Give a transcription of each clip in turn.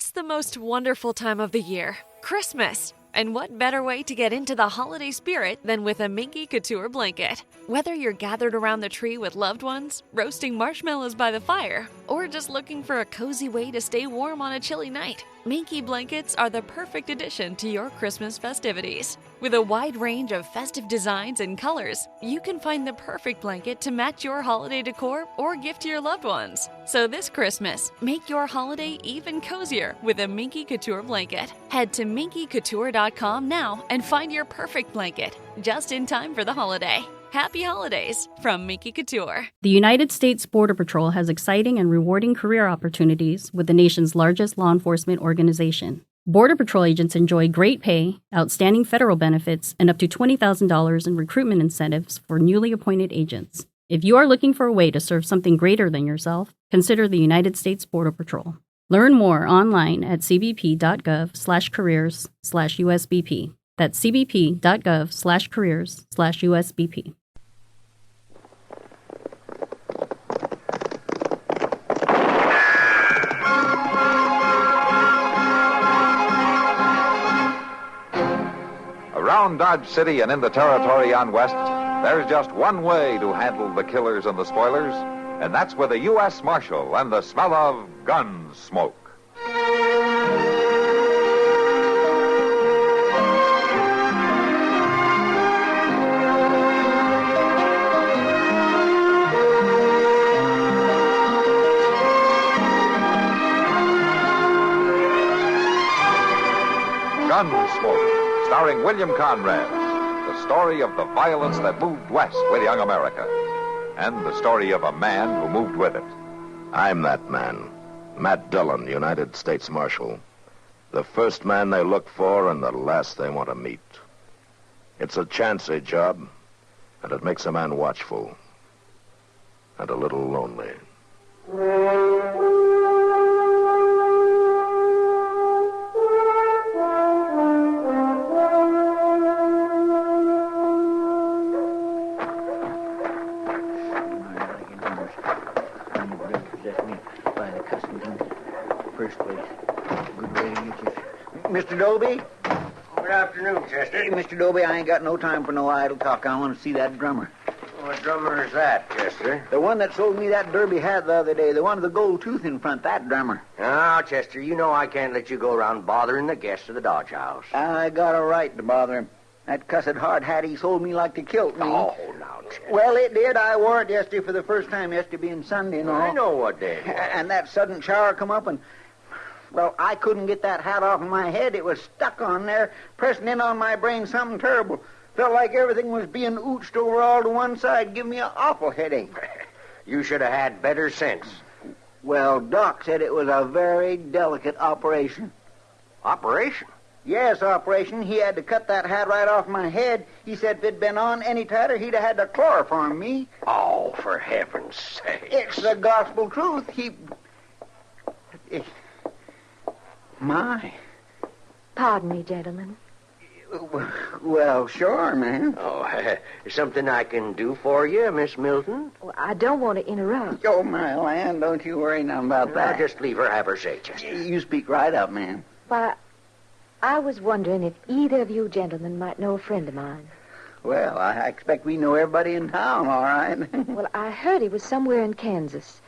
It's the most wonderful time of the year, Christmas. And what better way to get into the holiday spirit than with a Minky Couture blanket? Whether you're gathered around the tree with loved ones, roasting marshmallows by the fire, or just looking for a cozy way to stay warm on a chilly night, Minky blankets are the perfect addition to your Christmas festivities. With a wide range of festive designs and colors, you can find the perfect blanket to match your holiday decor or gift to your loved ones. So this Christmas, make your holiday even cozier with a Minky Couture blanket. Head to minkycouture.com now and find your perfect blanket, just in time for the holiday. Happy holidays from Minky Couture. The United States Border Patrol has exciting and rewarding career opportunities with the nation's largest law enforcement organization. Border Patrol agents enjoy great pay, outstanding federal benefits, and up to $20,000 in recruitment incentives for newly appointed agents. If you are looking for a way to serve something greater than yourself, consider the United States Border Patrol. Learn more online at cbp.gov/careers/USBP. That's cbp.gov/careers/USBP. Around Dodge City and in the territory on west, there's just one way to handle the killers and the spoilers, and that's with a U.S. Marshal and the smell of Gunsmoke. Gunsmoke, starring William Conrad, the story of the violence that moved west with young America, and the story of a man who moved with it. I'm that man, Matt Dillon, United States Marshal. The first man they look for and the last they want to meet. It's a chancy job, and it makes a man watchful and a little lonely. Mr. Doby? Good afternoon, Chester. Hey, Mr. Doby, I ain't got no time for no idle talk. I want to see that drummer. What drummer is that, Chester? The one that sold me that derby hat the other day. The one with the gold tooth in front, that drummer. Now, Chester, you know I can't let you go around bothering the guests of the Dodge House. I got a right to bother him. That cussed hard hat he sold me like to kilt me. Oh, now, Chester. Well, it did. I wore it yesterday for the first time, yesterday being Sunday and all. I know what day it was. And that sudden shower come up and... Well, I couldn't get that hat off of my head. It was stuck on there, pressing in on my brain something terrible. Felt like everything was being ooched over all to one side, giving me an awful headache. You should have had better sense. Well, Doc said it was a very delicate operation. Operation? Yes, operation. He had to cut that hat right off my head. He said if it'd been on any tighter, he'd have had to chloroform me. Oh, for heaven's sake. It's the gospel truth. My. Pardon me, gentlemen. Well, sure, ma'am. Oh, something I can do for you, Miss Milton? Well, I don't want to interrupt. Oh, my land, don't you worry now about that. I'll just leave her have her say, Chester. You speak right up, ma'am. Why, I was wondering if either of you gentlemen might know a friend of mine. Well, I expect we know everybody in town, all right. Well, I heard he was somewhere in Kansas.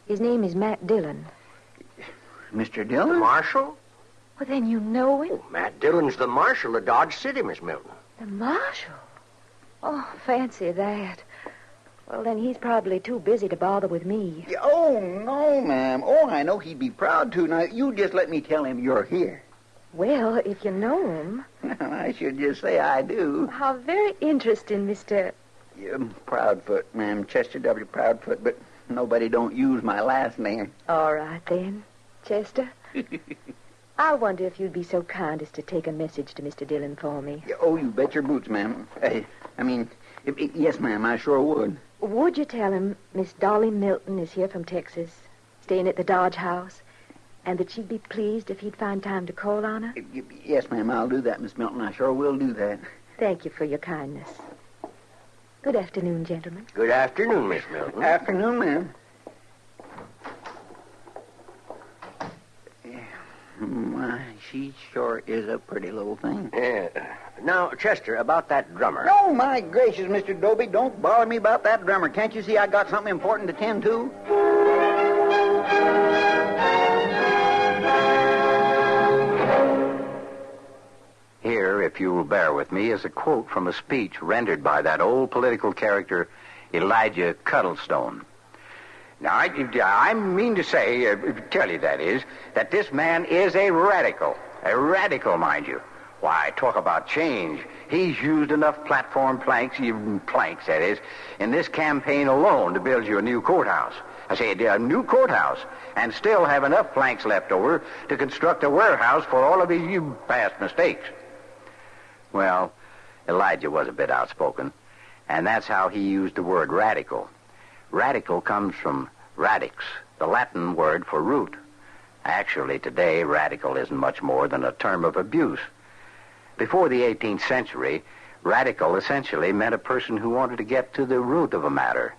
His name is Matt Dillon. Mr. Dillon? The Marshal? Well, then you know him. Oh, Matt Dillon's the Marshal of Dodge City, Miss Milton. The Marshal? Oh, fancy that. Well, then he's probably too busy to bother with me. Oh, no, ma'am. Oh, I know he'd be proud to. Now, you just let me tell him you're here. Well, if you know him... I should just say I do. How very interesting, Mr... Proudfoot, ma'am. Chester W. Proudfoot, but nobody don't use my last name. All right, then. Chester, I wonder if you'd be so kind as to take a message to Mr. Dillon for me. Oh, you bet your boots, ma'am. Yes, ma'am, I sure would. Would you tell him Miss Dolly Milton is here from Texas, staying at the Dodge House, and that she'd be pleased if he'd find time to call on her? Yes, ma'am, I'll do that, Miss Milton. I sure will do that. Thank you for your kindness. Good afternoon, gentlemen. Good afternoon, Miss Milton. Afternoon, ma'am. My, she sure is a pretty little thing. Yeah. Now, Chester, about that drummer. Oh, my gracious, Mr. Doby, don't bother me about that drummer. Can't you see I got something important to tend to? Here, if you will bear with me, is a quote from a speech rendered by that old political character, Elijah Cuddlestone. Now, I mean to say, tell you that is, that this man is a radical, mind you. Why, talk about change. He's used enough platform planks, that is, in this campaign alone to build you a new courthouse. I say a new courthouse, and still have enough planks left over to construct a warehouse for all of his past mistakes. Well, Elijah was a bit outspoken, and that's how he used the word radical. Radical comes from radix, the Latin word for root. Actually, today, radical isn't much more than a term of abuse. Before the 18th century, radical essentially meant a person who wanted to get to the root of a matter.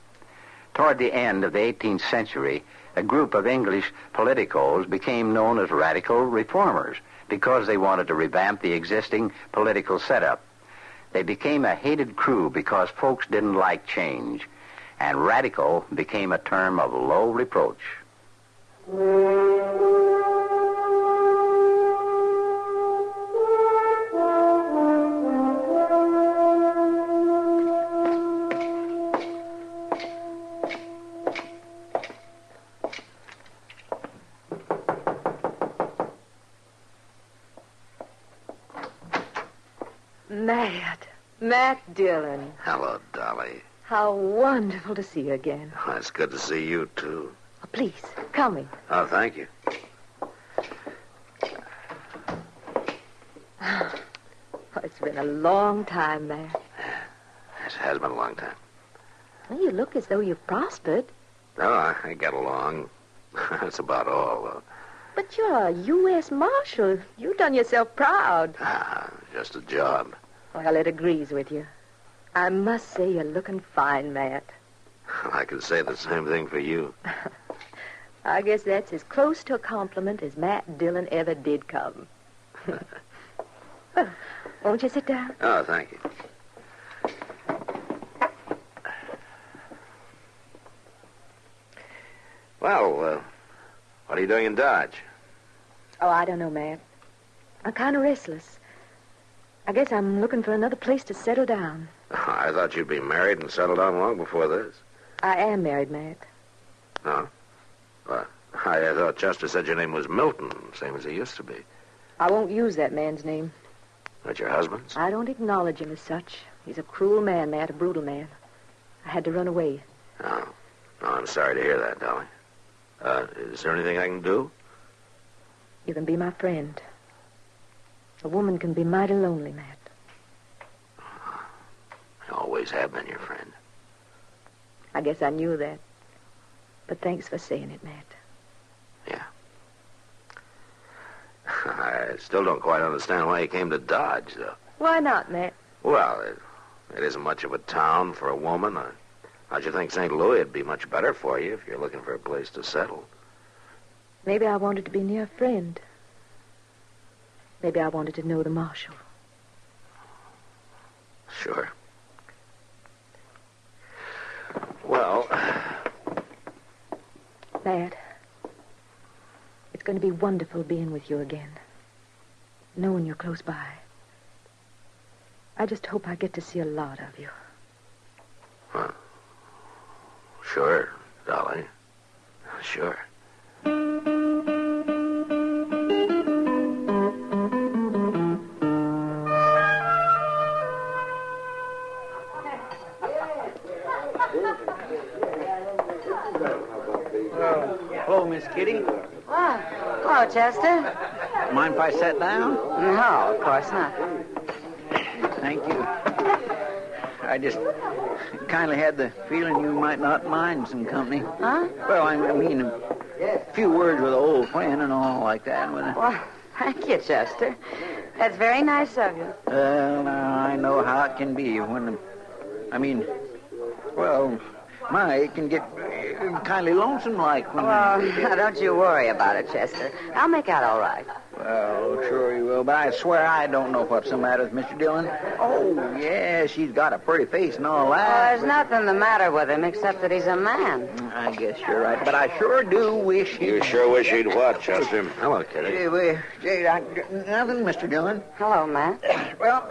Toward the end of the 18th century, a group of English politicos became known as radical reformers because they wanted to revamp the existing political setup. They became a hated crew because folks didn't like change, and radical became a term of low reproach. Matt Dillon. Hello, Dolly. How wonderful to see you again. Oh, it's good to see you, too. Oh, please, come in. Oh, thank you. Oh, it's been a long time, Matt. It has been a long time. Well, you look as though you've prospered. No, I get along. That's about all, though. But you're a U.S. Marshal. You've done yourself proud. Just a job. Well, it agrees with you. I must say you're looking fine, Matt. I can say the same thing for you. I guess that's as close to a compliment as Matt Dillon ever did come. Well, won't you sit down? Oh, thank you. Well, what are you doing in Dodge? Oh, I don't know, Matt. I'm kind of restless. I guess I'm looking for another place to settle down. Oh, I thought you'd be married and settled down long before this. I am married, Matt. Oh? Well, I thought Chester said your name was Milton, same as he used to be. I won't use that man's name. That's your husband's? I don't acknowledge him as such. He's a cruel man, Matt, a brutal man. I had to run away. Oh, I'm sorry to hear that, Dolly. Is there anything I can do? You can be my friend. A woman can be mighty lonely, Matt. I always have been your friend. I guess I knew that. But thanks for saying it, Matt. Yeah. I still don't quite understand why you came to Dodge, though. Why not, Matt? Well, it isn't much of a town for a woman. How'd you think St. Louis would be much better for you if you're looking for a place to settle? Maybe I wanted to be near a friend. Maybe I wanted to know the Marshal. Sure. Well... Matt, it's going to be wonderful being with you again. Knowing you're close by. I just hope I get to see a lot of you. Well, sure, Dolly. Sure. Hello, Miss Kitty. Oh, hello, Chester. Mind if I sit down? No, of course not. Thank you. I just kindly had the feeling you might not mind some company. Huh? Well, I mean, a few words with an old friend and all like that. Well, thank you, Chester. That's very nice of you. Well, now, I know how it can be when... it can get kindly lonesome like when... Well, now, don't you worry about it, Chester. I'll make out all right. Well, sure you will, but I swear I don't know what's the matter with Mr. Dillon. Oh, yeah, she's got a pretty face and all that. There's nothing the matter with him except that he's a man. I guess you're right, but I sure do wish he'd... You sure wish he'd what, Chester? Hello, Kitty. Nothing, Mr. Dillon. Hello, Matt. Well,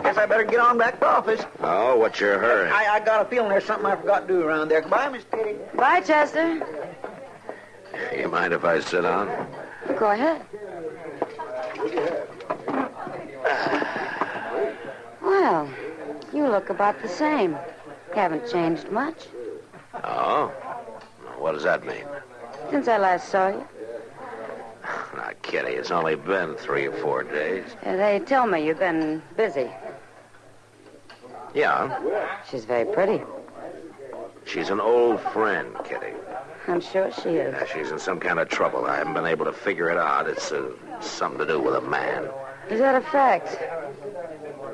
guess I better get on back to office. Oh, what's your hurry? I got a feeling there's something I forgot to do around there. Goodbye, Miss Kitty. Bye, Chester. You mind if I sit down? Go ahead. Well, you look about the same. You haven't changed much. Oh? What does that mean? Since I last saw you. Now, Kitty, it's only been 3 or 4 days. They tell me you've been busy. Yeah. She's very pretty. She's an old friend, Kitty. I'm sure she is. Yeah, she's in some kind of trouble. I haven't been able to figure it out. It's something to do with a man. Is that a fact?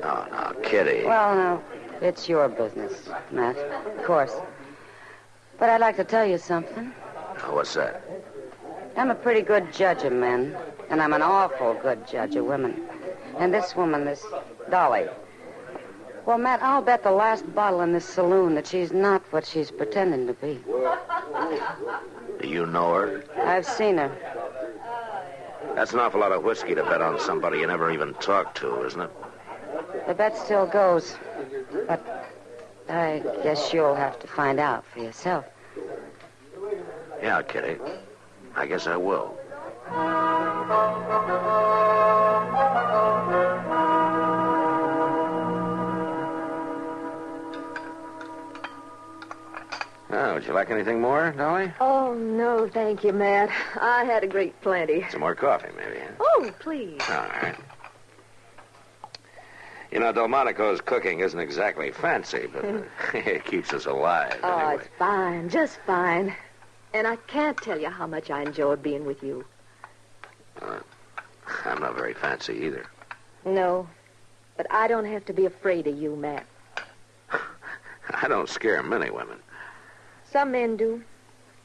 Oh, now, Kitty. Well, no, it's your business, Matt. Of course. But I'd like to tell you something. What's that? I'm a pretty good judge of men, and I'm an awful good judge of women. And this woman, this Dolly. Well, Matt, I'll bet the last bottle in this saloon that she's not what she's pretending to be. Do you know her? I've seen her. That's an awful lot of whiskey to bet on somebody you never even talked to, isn't it? The bet still goes. But I guess you'll have to find out for yourself. Yeah, Kitty. I guess I will. Oh, would you like anything more, Dolly? Oh, no, thank you, Matt. I had a great plenty. Some more coffee, maybe, huh? Oh, please. All right. You know, Delmonico's cooking isn't exactly fancy, but it keeps us alive, Oh, anyway. it's fine, just fine. And I can't tell you how much I enjoyed being with you. I'm not very fancy either. No, but I don't have to be afraid of you, Matt. I don't scare many women. Some men do.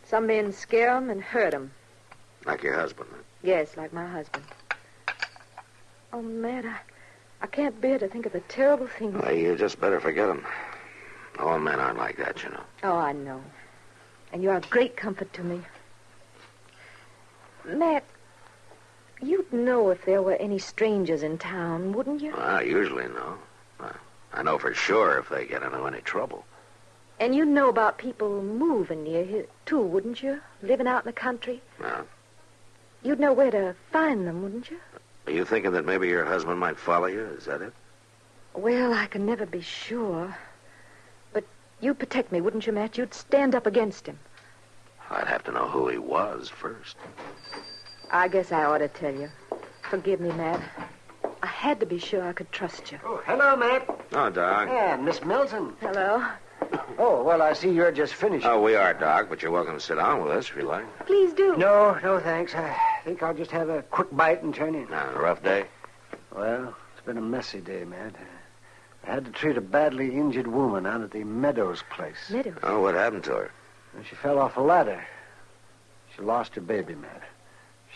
Some men scare 'em and hurt 'em. Like your husband. Yes, like my husband. Oh, Matt, I can't bear to think of the terrible things. Well, you just better forget them. All men aren't like that, you know. Oh, I know. And you're a great comfort to me. Matt, you'd know if there were any strangers in town, wouldn't you? Well, I usually know. I know for sure if they get into any trouble. And you'd know about people moving near here, too, wouldn't you? Living out in the country. Yeah. You'd know where to find them, wouldn't you? Are you thinking that maybe your husband might follow you? Is that it? Well, I can never be sure. But you'd protect me, wouldn't you, Matt? You'd stand up against him. I'd have to know who he was first. I guess I ought to tell you. Forgive me, Matt. I had to be sure I could trust you. Oh, hello, Matt. Oh, Doc. Yeah, Miss Milton. Hello. Oh, well, I see you're just finished. Oh, we are, Doc, but you're welcome to sit down with us if you like. Please do. No, thanks. I think I'll just have a quick bite and turn in. A rough day? Well, it's been a messy day, Matt. I had to treat a badly injured woman out at the Meadows place. Meadows? Oh, what happened to her? She fell off a ladder. She lost her baby, Matt.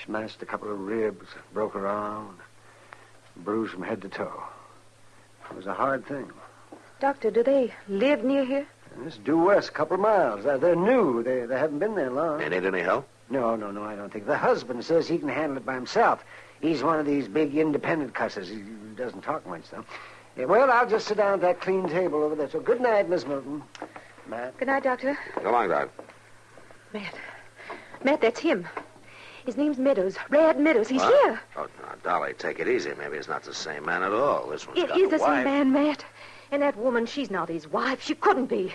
Smashed a couple of ribs, broke her arm, bruised from head to toe. It was a hard thing. Doctor, do they live near here? And this is due west, a couple of miles. They're new. They haven't been there long. They need any help? No, I don't think. The husband says he can handle it by himself. He's one of these big independent cusses. He doesn't talk much, though. Yeah, well, I'll just sit down at that clean table over there. So good night, Miss Milton. Matt. Good night, Doctor. Go along, Doc. Matt, that's him. His name's Meadows. Rad Meadows. He's What? here. Oh, now, Dolly, take it easy. Maybe it's not the same man at all. This one's It got is a the wife. same man, Matt. And that woman, she's not his wife. She couldn't be.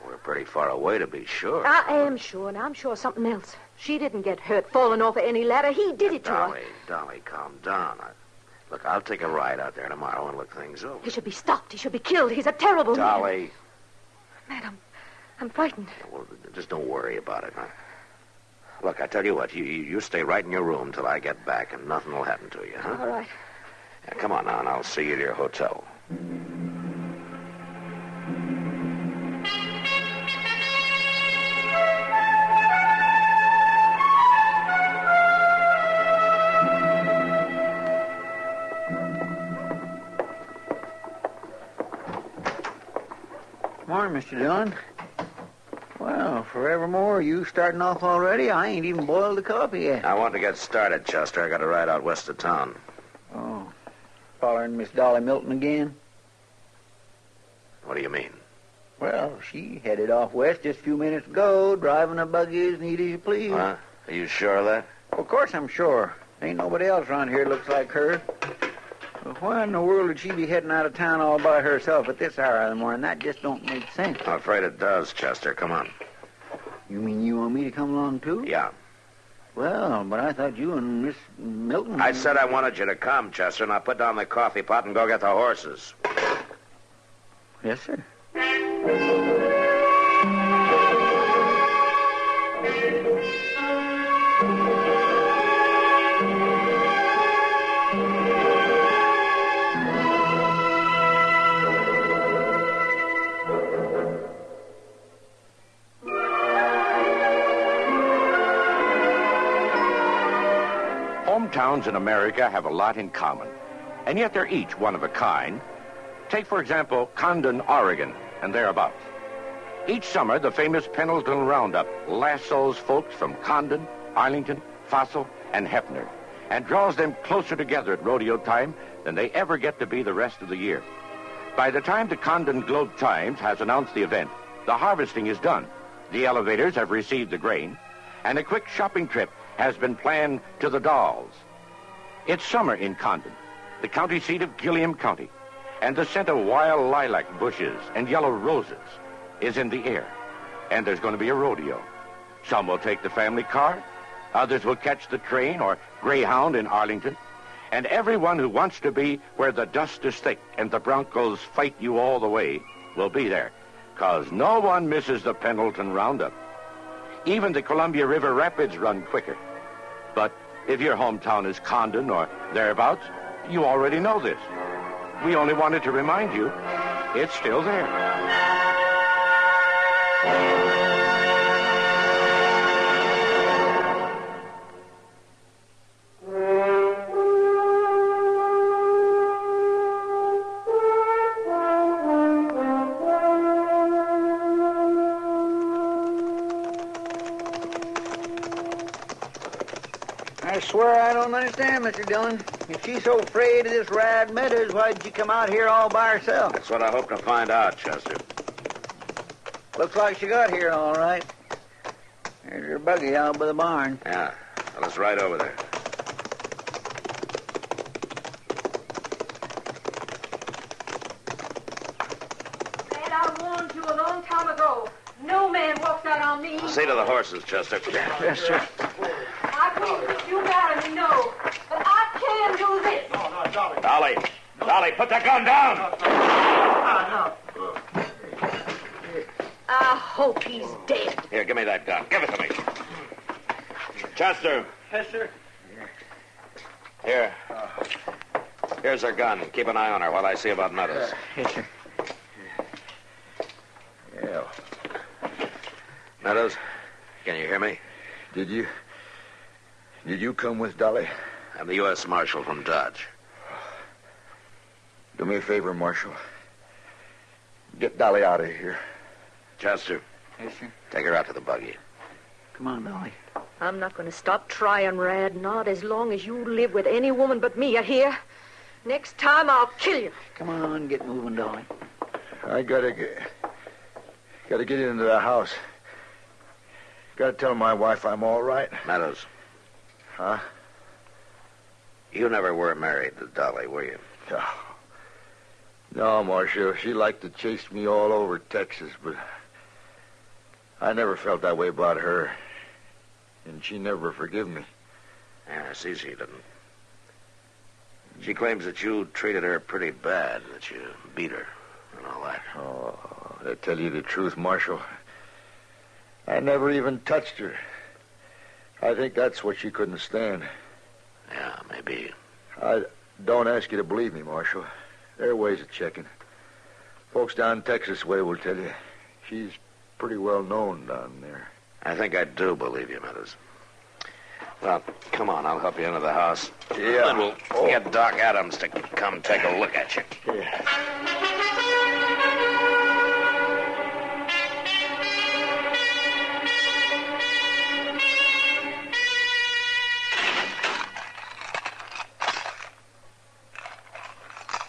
We're pretty far away to be sure. I am sure, and I'm sure something else. She didn't get hurt falling off of any ladder. He did it to her. Dolly, calm down. Look, I'll take a ride out there tomorrow and look things over. He should be stopped. He should be killed. He's a terrible man. Dolly. Matt, I'm frightened. Well, just don't worry about it, huh? Look, I tell you what, you stay right in your room till I get back, and nothing will happen to you, huh? All right. Yeah, come on now, and I'll see you to your hotel. Morning, Mr. Dillon. Well, forevermore, you starting off already? I ain't even boiled the coffee yet. I want to get started, Chester. I got to ride out west of town. Oh, following Miss Dolly Milton again? What do you mean? Well, she headed off west just a few minutes ago, driving a buggy as neat as you please. Huh? Are you sure of that? Of course I'm sure. Ain't nobody else around here looks like her. Well, why in the world would she be heading out of town all by herself at this hour of the morning? That just don't make sense. I'm afraid it does, Chester. Come on. You mean you want me to come along, too? Yeah. Well, but I thought you and Miss Milton... I said I wanted you to come, Chester. Now put down the coffee pot and go get the horses. Yes, sir. Hometowns in America have a lot in common, and yet they're each one of a kind. Take, for example, Condon, Oregon, and thereabouts. Each summer, the famous Pendleton Roundup lassos folks from Condon, Arlington, Fossil, and Hefner, and draws them closer together at rodeo time than they ever get to be the rest of the year. By the time the Condon Globe-Times has announced the event, the harvesting is done, the elevators have received the grain, and a quick shopping trip has been planned to the Dalles. It's summer in Condon, the county seat of Gilliam County, and the scent of wild lilac bushes and yellow roses is in the air. And there's going to be a rodeo. Some will take the family car, others will catch the train or Greyhound in Arlington, and everyone who wants to be where the dust is thick and the Broncos fight you all the way will be there, 'cause no one misses the Pendleton Roundup. Even the Columbia River Rapids run quicker. But if your hometown is Condon or thereabouts, you already know this. We only wanted to remind you, it's still there. I swear I don't understand, Mr. Dillon. If she's so afraid of this Rad Meadows, why'd she come out here all by herself? That's what I hope to find out, Chester. Looks like she got here all right. There's her buggy out by the barn. Yeah. Well, let's ride over there. And I warned you a long time ago. No man walks out on me. See to the horses, Chester. Yes, sir. I couldn't let you marry me, no. But I can do this. No, Dolly. Dolly! Dolly, put that gun down! I hope he's dead. Here, give me that gun. Give it to me. Chester. Yes, sir. Here. Here's her gun. Keep an eye on her while I see about Meadows. Yes, sir. Yeah. Meadows, can you hear me? Did you come with Dolly? I'm the U.S. Marshal from Dodge. Do me a favor, Marshal. Get Dolly out of here. Chester. Yes, sir. Take her out to the buggy. Come on, Dolly. I'm not going to stop trying, Rad, not as long as you live with any woman but me, you hear? Next time, I'll kill you. Come on, get moving, Dolly. I gotta get into the house. Gotta tell my wife I'm all right. Meadows. Huh? You never were married to Dolly, were you? No, Marshal. She liked to chase me all over Texas, but I never felt that way about her. And she never forgive me. Yeah, I see she didn't. She claims that you treated her pretty bad, that you beat her and all that. Oh, to tell you the truth, Marshal, I never even touched her. I think that's what she couldn't stand. Yeah, maybe. I don't ask you to believe me, Marshal. There are ways of checking. Folks down Texas way will tell you. She's pretty well known down there. I think I do believe you, Meadows. Well, come on, I'll help you into the house. Yeah. Then we'll get Doc Adams to come take a look at you. Yeah.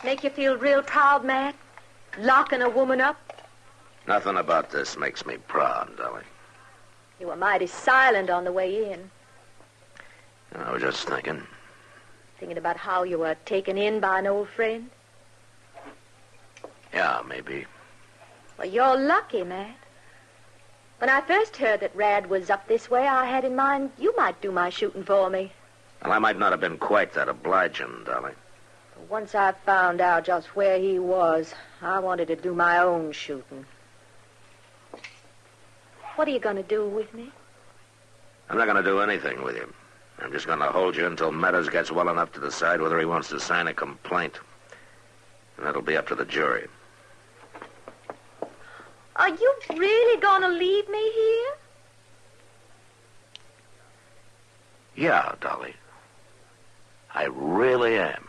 Make you feel real proud, Matt? Locking a woman up? Nothing about this makes me proud, Dolly. You were mighty silent on the way in. I was just thinking. Thinking about how you were taken in by an old friend? Yeah, maybe. Well, you're lucky, Matt. When I first heard that Rad was up this way, I had in mind you might do my shooting for me. Well, I might not have been quite that obliging, Dolly. But once I found out just where he was, I wanted to do my own shooting. What are you going to do with me? I'm not going to do anything with you. I'm just going to hold you until Meadows gets well enough to decide whether he wants to sign a complaint. And that'll be up to the jury. Are you really going to leave me here? Yeah, Dolly. I really am.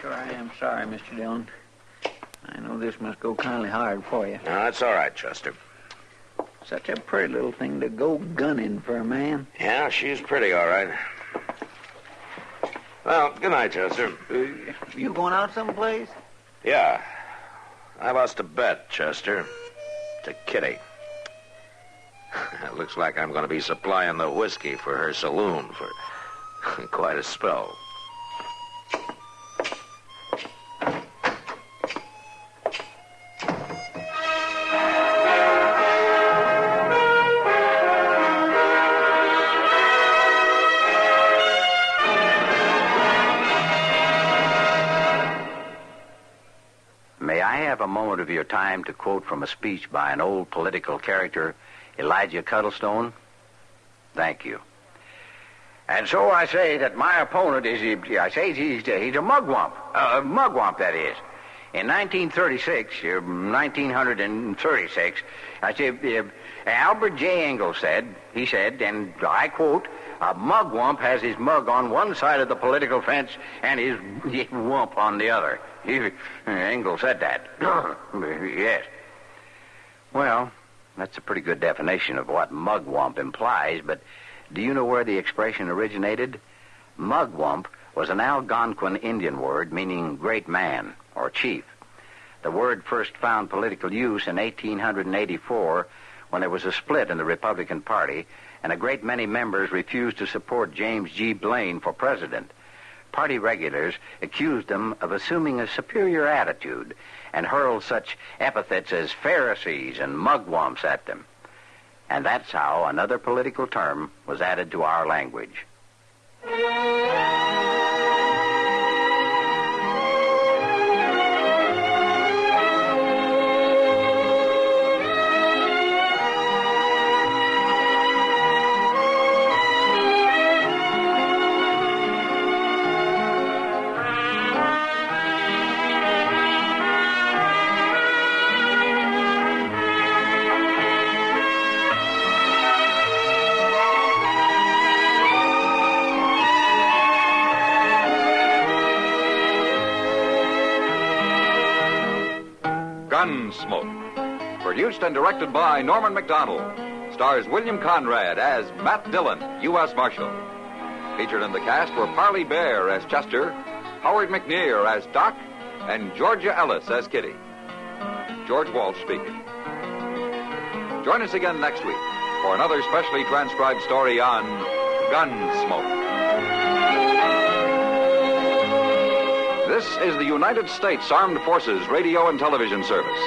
Sure I am sorry, Mr. Dillon. I know this must go kindly hard for you. No, that's all right, Chester. Such a pretty little thing to go gunning for a man. Yeah, she's pretty, all right. Well, good night, Chester. You going out someplace? Yeah. I lost a bet, Chester. To Kitty. It looks like I'm going to be supplying the whiskey for her saloon for quite a spell. May I have a moment of your time to quote from a speech by an old political character, Elijah Cuddlestone? Thank you. And so I say that my opponent is, he's a mugwump. Mugwump, that is. In 1936, I say, Albert J. Ingalls said, and I quote, a mugwump has his mug on one side of the political fence and his wump on the other. Ingalls said that. Yes. Well, that's a pretty good definition of what mugwump implies, but do you know where the expression originated? Mugwump was an Algonquin Indian word meaning great man or chief. The word first found political use in 1884 when there was a split in the Republican Party and a great many members refused to support James G. Blaine for president. Party regulars accused them of assuming a superior attitude and hurled such epithets as Pharisees and mugwumps at them. And that's how another political term was added to our language. Gunsmoke. Produced and directed by Norman Macdonnell. Stars William Conrad as Matt Dillon, U.S. Marshal. Featured in the cast were Parley Bear as Chester, Howard McNear as Doc, and Georgia Ellis as Kitty. George Walsh speaking. Join us again next week for another specially transcribed story on Gunsmoke. This is the United States Armed Forces Radio and Television Service.